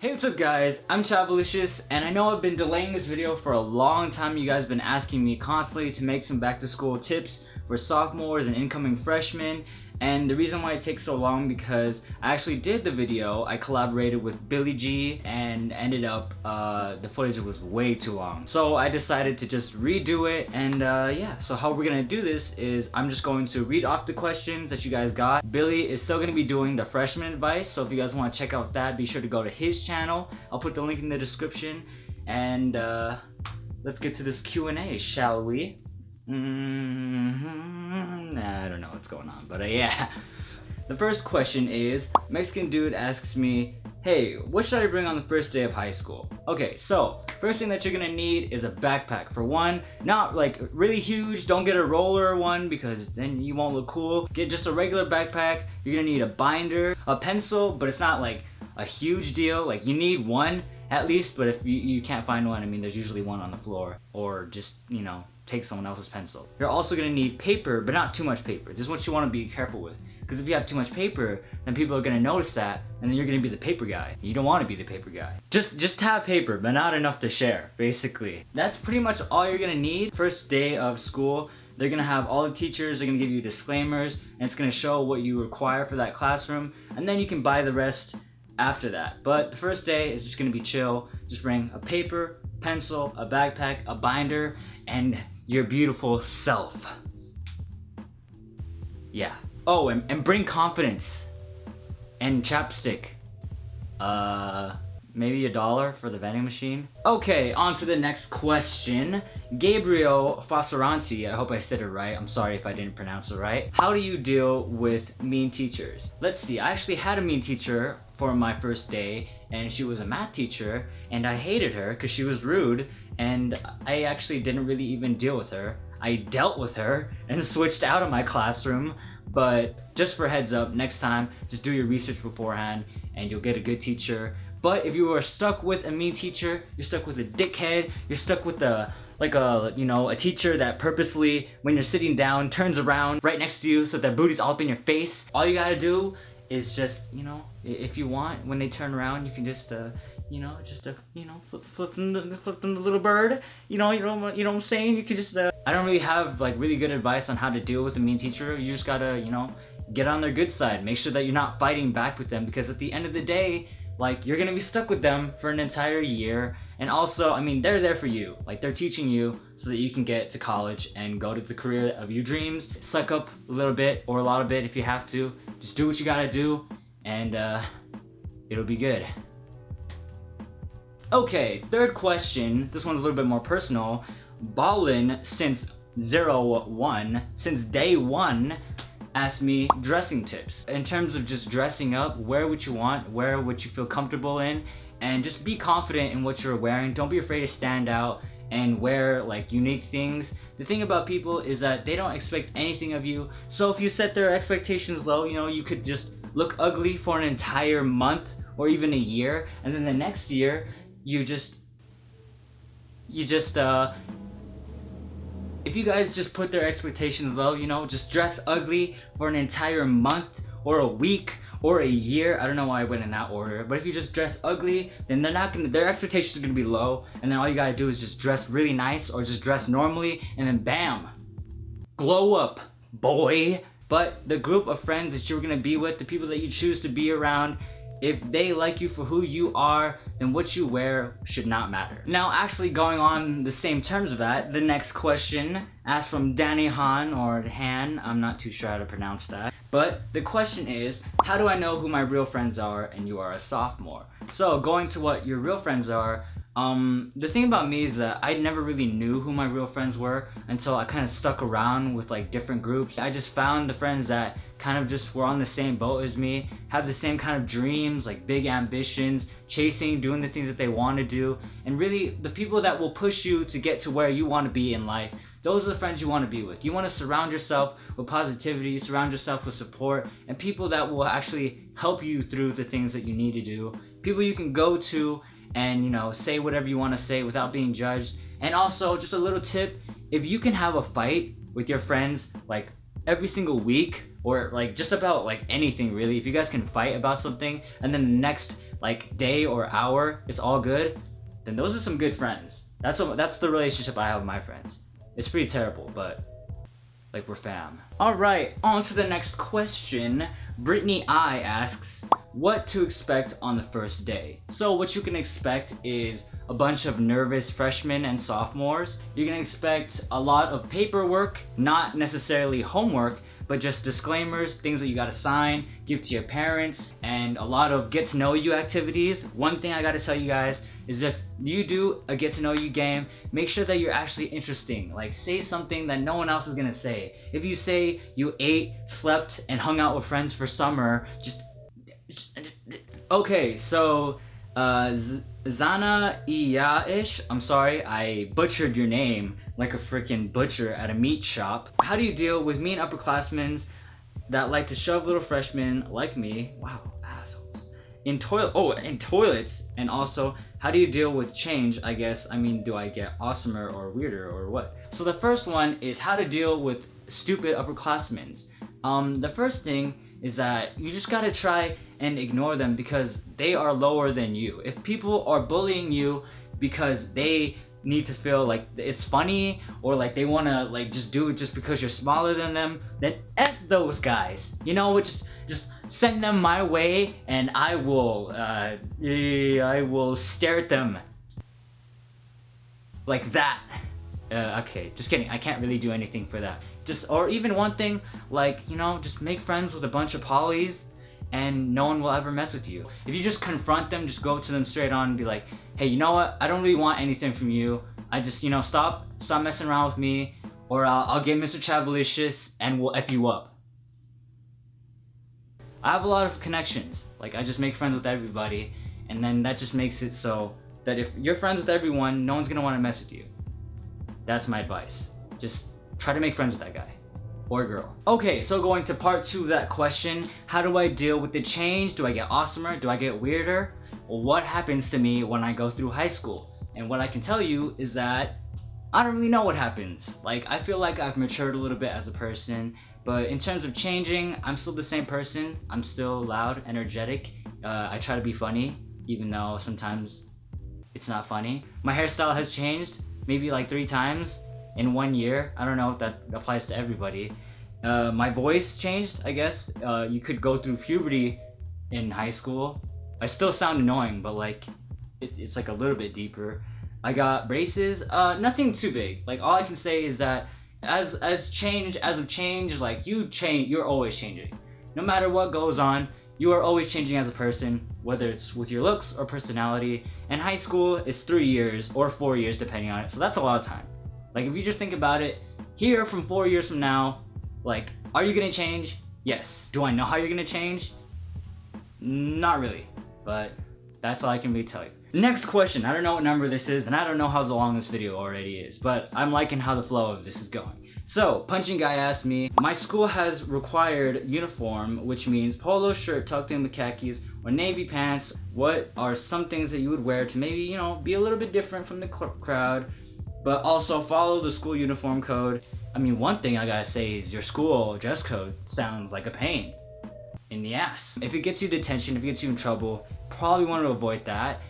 Hey, what's up guys, I'm Chavalicious, and I know I've been delaying this video for a long time. You guys have been asking me constantly to make some back to school tips for sophomores and incoming freshmen, and the reason why it takes so long because I actually did the video. I collaborated with Billy G and ended up the footage was way too long, so I decided to just redo it. And yeah, so how we're gonna do this is I'm just going to read off the questions that you guys got. Billy is still gonna be doing the freshman advice, so if you guys want to check out that, be sure to go to his channel. I'll put the link in the description, and let's get to this Q&A, shall we? I don't know what's going on, but yeah. The first question is, Mexican dude asks me, hey, what should I bring on the first day of high school? Okay, so first thing that you're gonna need is a backpack. For one, not like really huge, don't get a roller one because then you won't look cool. Get just a regular backpack. You're gonna need a binder, a pencil, but it's not like a huge deal. Like, you need one at least, but if you can't find one, I mean, there's usually one on the floor, or just, you know, take someone else's pencil. You're also gonna need paper, but not too much paper. This is what you wanna be careful with, because if you have too much paper, then people are gonna notice that, and then you're gonna be the paper guy. You don't wanna be the paper guy. Just have paper, but not enough to share, basically. That's pretty much all you're gonna need. First day of school, they're gonna have all the teachers, they're gonna give you disclaimers, and it's gonna show what you require for that classroom, and then you can buy the rest after that. But the first day is just gonna be chill. Just bring a paper, pencil, a backpack, a binder, and your beautiful self. Yeah. Oh, and bring confidence and chapstick. Maybe $1 for the vending machine. Okay, on to the next question. Gabriel Fosseranti, I hope I said it right. I'm sorry if I didn't pronounce it right. How do you deal with mean teachers? Let's see, I actually had a mean teacher for my first day, and she was a math teacher, and I hated her because she was rude, and I actually didn't really even deal with her. I dealt with her and switched out of my classroom, but just for heads up, next time, just do your research beforehand and you'll get a good teacher. But if you are stuck with a mean teacher, you're stuck with a dickhead, you're stuck with a teacher that purposely, when you're sitting down, turns around right next to you so that booty's all up in your face, all you gotta do is just, if you want, when they turn around, you can just, flip them the little bird. You know what I'm saying? You can just, I don't really have like really good advice on how to deal with a mean teacher. You just gotta, get on their good side. Make sure that you're not fighting back with them, because at the end of the day, like, you're gonna be stuck with them for an entire year. And also, I mean, they're there for you. Like, they're teaching you so that you can get to college and go to the career of your dreams. Suck up a little bit or a lot of it if you have to. Just do what you gotta do, and it'll be good. Okay, third question. This one's a little bit more personal. Ballin since day one, asked me dressing tips. In terms of just dressing up, wear what you want, wear what you feel comfortable in, and just be confident in what you're wearing. Don't be afraid to stand out and wear like unique things. The thing about people is that they don't expect anything of you, so if you set their expectations low, you could just look ugly for an entire month or even a year, and then the next year if you guys just put their expectations low, just dress ugly for an entire month or a week or a year. I don't know why I went in that order, but if you just dress ugly, then their expectations are gonna be low, and then all you gotta do is just dress really nice or just dress normally, and then bam, glow up, boy. But the group of friends that you're gonna be with, the people that you choose to be around, if they like you for who you are, then what you wear should not matter. Now, actually going on the same terms of that, the next question asked from Danny Han, or Han, I'm not too sure how to pronounce that. But the question is, how do I know who my real friends are and you are a sophomore? So going to what your real friends are, the thing about me is that I never really knew who my real friends were until I kind of stuck around with like different groups. I just found the friends that kind of just were on the same boat as me, have the same kind of dreams, like big ambitions, doing the things that they want to do, and really the people that will push you to get to where you want to be in life. Those are the friends you want to be with. You want to surround yourself with positivity, surround yourself with support, and people that will actually help you through the things that you need to do. People you can go to and say whatever you want to say without being judged. And also, just a little tip, if you can have a fight with your friends like every single week, or like just about like anything really, if you guys can fight about something and then the next like day or hour, it's all good, then those are some good friends. That's the relationship I have with my friends. It's pretty terrible, but like we're fam. All right, on to the next question. Brittany I asks, what to expect on the first day? So what you can expect is a bunch of nervous freshmen and sophomores. You can expect a lot of paperwork, not necessarily homework, but just disclaimers, things that you gotta sign, give to your parents, and a lot of get to know you activities. One thing I gotta tell you guys is if you do a get to know you game, make sure that you're actually interesting. Like say something that no one else is gonna say. If you say you ate, slept, and hung out with friends for summer, just okay, so Zana Iyaish, I'm sorry, I butchered your name like a freaking butcher at a meat shop. How do you deal with mean upperclassmen that like to shove little freshmen like me, wow, assholes, in toilets? And also, how do you deal with change, I guess? I mean, do I get awesomer or weirder or what? So the first one is how to deal with stupid upperclassmen. The first thing is that you just gotta try and ignore them because they are lower than you. If people are bullying you because they need to feel like it's funny or like they wanna like just do it just because you're smaller than them, then F those guys. You know, just send them my way and I will stare at them like that. Okay, just kidding. I can't really do anything for that. Or even one thing, like, you know, just make friends with a bunch of polys and no one will ever mess with you. If you just confront them, just go to them straight on and be like, hey, you know what? I don't really want anything from you. I just, you know, stop messing around with me, or I'll get Mr. Chavalicious and we'll F you up. I have a lot of connections. Like, I just make friends with everybody, and then that just makes it so that if you're friends with everyone, no one's gonna want to mess with you. That's my advice. Just try to make friends with that guy or girl. Okay, so going to part 2 of that question, how do I deal with the change? Do I get awesomer? Do I get weirder? Well, what happens to me when I go through high school? And what I can tell you is that I don't really know what happens. Like, I feel like I've matured a little bit as a person, but in terms of changing, I'm still the same person. I'm still loud, energetic. I try to be funny, even though sometimes it's not funny. My hairstyle has changed maybe like 3 times in 1 year. I don't know if that applies to everybody. My voice changed, I guess. You could go through puberty in high school. I still sound annoying, but like it's like a little bit deeper. I got braces, nothing too big. Like all I can say is that as of change, like you're always changing. No matter what goes on, you are always changing as a person, whether it's with your looks or personality. And high school is 3 years or 4 years depending on it, so that's a lot of time. Like if you just think about it, here from 4 years from now, like, are you gonna change? Yes. Do I know how you're gonna change? Not really, but that's all I can really tell you. Next question, I don't know what number this is, and I don't know how long this video already is, but I'm liking how the flow of this is going. So, Punching Guy asked me, my school has required uniform, which means polo shirt tucked in with khakis or navy pants. What are some things that you would wear to maybe, you know, be a little bit different from the crowd, but also follow the school uniform code? I mean, one thing I gotta say is your school dress code sounds like a pain in the ass. If it gets you detention, if it gets you in trouble, probably want to avoid that.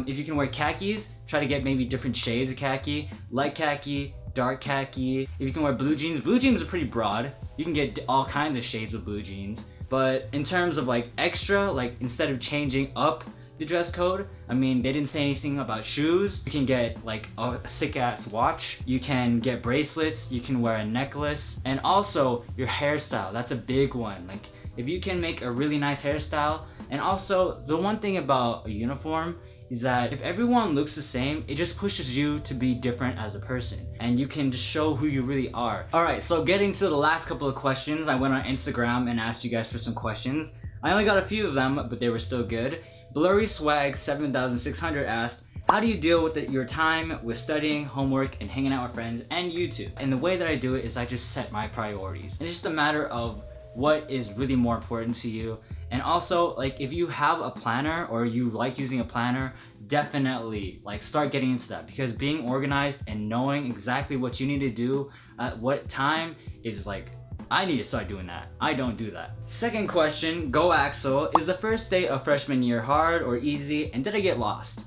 If you can wear khakis, try to get maybe different shades of khaki, light khaki, dark khaki. If you can wear blue jeans are pretty broad. You can get all kinds of shades of blue jeans. But in terms of like extra, like instead of changing up the dress code, I mean, they didn't say anything about shoes. You can get like a sick ass watch. You can get bracelets. You can wear a necklace. And also your hairstyle, that's a big one. Like if you can make a really nice hairstyle. And also the one thing about a uniform is that if everyone looks the same, it just pushes you to be different as a person, and you can just show who you really are. Alright, so getting to the last couple of questions, I went on Instagram and asked you guys for some questions. I only got a few of them, but they were still good. Blurry Swag 7600 asked, how do you deal with your time with studying, homework, and hanging out with friends, and YouTube? And the way that I do it is I just set my priorities. It's just a matter of what is really more important to you. And also, like, if you have a planner or you like using a planner, definitely like start getting into that, because being organized and knowing exactly what you need to do at what time is like I need to start doing that. I don't do that. Second question, go Axel. Is the first day of freshman year hard or easy, and did I get lost?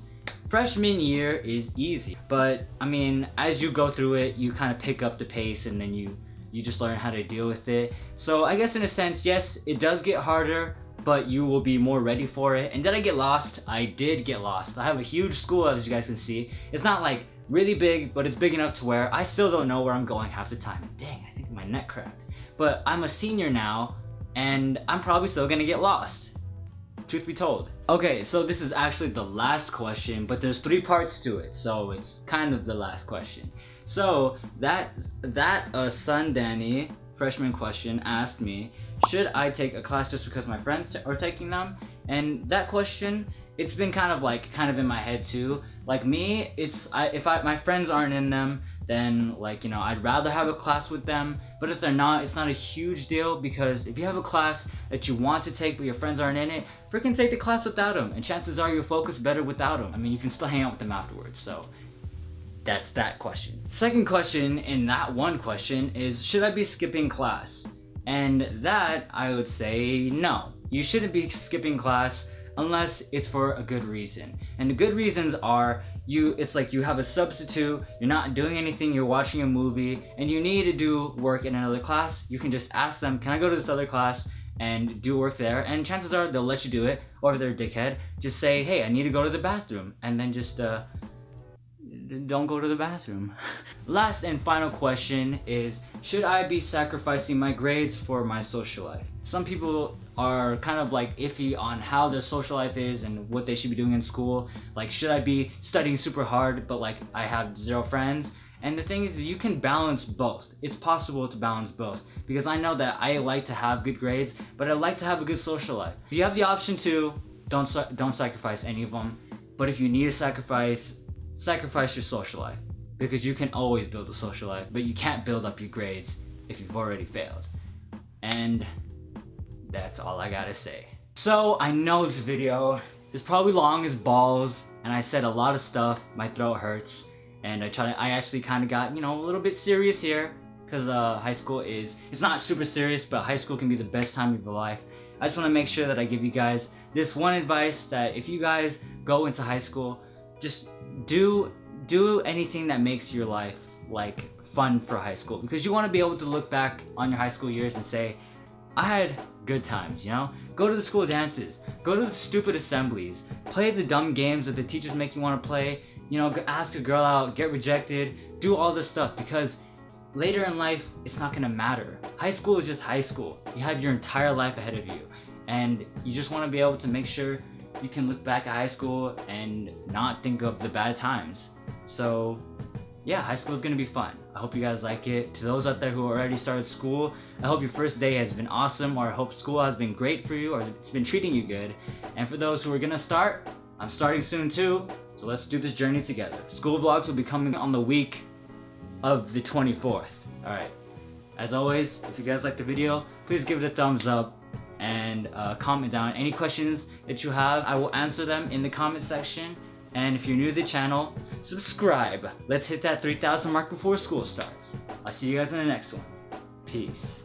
Freshman year is easy, but I mean, as you go through it, you kind of pick up the pace and then you just learn how to deal with it. So I guess in a sense, yes, it does get harder, but you will be more ready for it. And did I get lost? I did get lost. I have a huge school, as you guys can see. It's not like really big, but it's big enough to where I still don't know where I'm going half the time. Dang, I think my neck cracked. But I'm a senior now, and I'm probably still gonna get lost, truth be told. Okay, so this is actually the last question, but there's 3 parts to it, so it's kind of the last question. So that son Danny, freshman question, asked me, should I take a class just because my friends are taking them? And that question, it's been kind of in my head too. Like me, if my friends aren't in them, then like, you know, I'd rather have a class with them. But if they're not, it's not a huge deal, because if you have a class that you want to take but your friends aren't in it, freaking take the class without them, and chances are you'll focus better without them. I mean, you can still hang out with them afterwards. So that's that question. Second question in that one question is, should I be skipping class? And that, I would say no. You shouldn't be skipping class unless it's for a good reason. And the good reasons are, it's like you have a substitute, you're not doing anything, you're watching a movie, and you need to do work in another class. You can just ask them, can I go to this other class and do work there? And chances are they'll let you do it. Or if they're a dickhead, just say, hey, I need to go to the bathroom, and then just don't go to the bathroom. Last and final question is, should I be sacrificing my grades for my social life? Some people are kind of like iffy on how their social life is and what they should be doing in school. Like, should I be studying super hard but like I have 0 friends? And the thing is, you can balance both. It's possible to balance both, because I know that I like to have good grades, but I like to have a good social life. If you have the option to, don't sacrifice any of them. But if you need to sacrifice your social life, because you can always build a social life, but you can't build up your grades if you've already failed. And that's all I gotta say. So I know this video is probably long as balls, and I said a lot of stuff. My throat hurts, and I actually kind of got, you know, a little bit serious here, because high school it's not super serious, but high school can be the best time of your life. I just want to make sure that I give you guys this one advice, that if you guys go into high school, just do anything that makes your life like fun for high school, because you want to be able to look back on your high school years and say, I had good times, you know? Go to the school dances, go to the stupid assemblies, play the dumb games that the teachers make you want to play, you know, ask a girl out, get rejected, do all this stuff, because later in life, it's not gonna matter. High school is just high school. You have your entire life ahead of you, and you just want to be able to make sure you can look back at high school and not think of the bad times. So yeah, high school is gonna be fun. I hope you guys like it. To those out there who already started school, I hope your first day has been awesome, or I hope school has been great for you, or it's been treating you good. And for those who are gonna start, I'm starting soon too, so let's do this journey together. School vlogs will be coming on the week of the 24th. Alright, as always, if you guys like the video, please give it a thumbs up, and comment down any questions that you have. I will answer them in the comment section. And if you're new to the channel, subscribe. Let's hit that 3,000 mark before school starts. I'll see you guys in the next one. Peace.